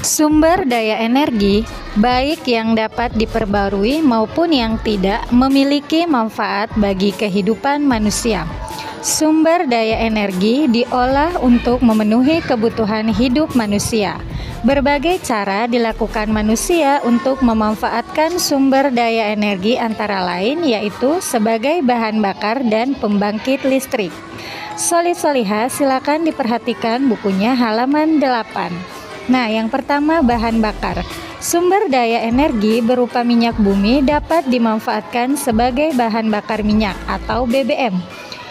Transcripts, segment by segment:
Sumber daya energi, baik yang dapat diperbarui maupun yang tidak, memiliki manfaat bagi kehidupan manusia. Sumber daya energi diolah untuk memenuhi kebutuhan hidup manusia. Berbagai cara dilakukan manusia untuk memanfaatkan sumber daya energi antara lain yaitu sebagai bahan bakar dan pembangkit listrik. Solih-solihah, silakan diperhatikan bukunya halaman 8. Nah, yang pertama bahan bakar. Sumber daya energi berupa minyak bumi dapat dimanfaatkan sebagai bahan bakar minyak atau BBM.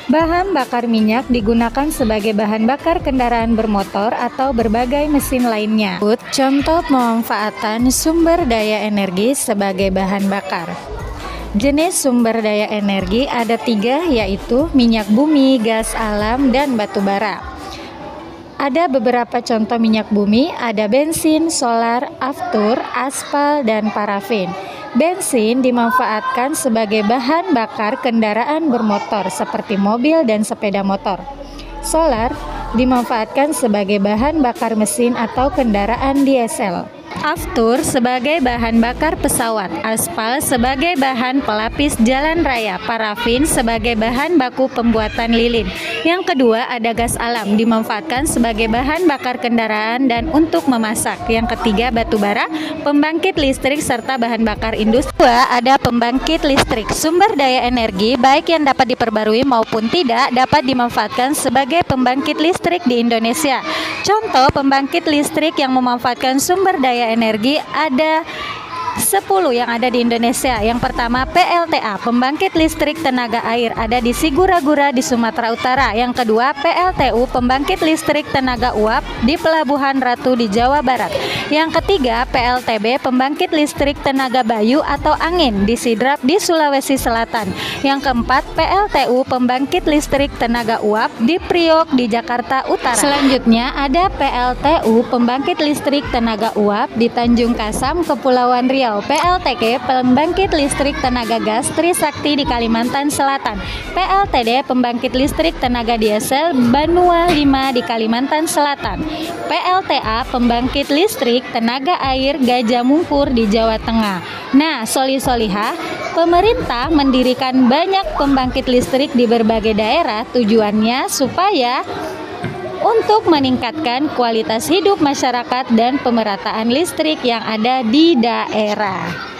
Bahan bakar minyak digunakan sebagai bahan bakar kendaraan bermotor atau berbagai mesin lainnya. Contoh pemanfaatan sumber daya energi sebagai bahan bakar. Jenis sumber daya energi ada 3, yaitu minyak bumi, gas alam, dan batu bara. Ada beberapa contoh minyak bumi, ada bensin, solar, aftur, aspal, dan parafin. Bensin dimanfaatkan sebagai bahan bakar kendaraan bermotor seperti mobil dan sepeda motor. Solar dimanfaatkan sebagai bahan bakar mesin atau kendaraan diesel. Aftur sebagai bahan bakar pesawat, aspal sebagai bahan pelapis jalan raya, parafin sebagai bahan baku pembuatan lilin. Yang kedua ada gas alam, dimanfaatkan sebagai bahan bakar kendaraan dan untuk memasak. Yang ketiga batu bara, pembangkit listrik serta bahan bakar industri. Kedua ada pembangkit listrik, sumber daya energi baik yang dapat diperbarui maupun tidak dapat dimanfaatkan sebagai pembangkit listrik di Indonesia. Contoh pembangkit listrik yang memanfaatkan sumber daya energi ada 10 yang ada di Indonesia. Yang pertama PLTA, pembangkit listrik tenaga air, ada di Sigura-gura di Sumatera Utara. Yang kedua PLTU, pembangkit listrik tenaga uap di Pelabuhan Ratu di Jawa Barat. Yang ketiga PLTB, pembangkit listrik tenaga bayu atau angin di Sidrap di Sulawesi Selatan. Yang keempat PLTU, pembangkit listrik tenaga uap di Priok di Jakarta Utara. Selanjutnya ada PLTU, pembangkit listrik tenaga uap di Tanjung Kasam, Kepulauan Riau. PLTG, pembangkit listrik tenaga gas Trisakti di Kalimantan Selatan. PLTD, pembangkit listrik tenaga diesel Banua 5 di Kalimantan Selatan. PLTA, pembangkit listrik tenaga air Gajah Mungkur di Jawa Tengah. Nah, solih-solihah, pemerintah mendirikan banyak pembangkit listrik di berbagai daerah, tujuannya supaya untuk meningkatkan kualitas hidup masyarakat dan pemerataan listrik yang ada di daerah.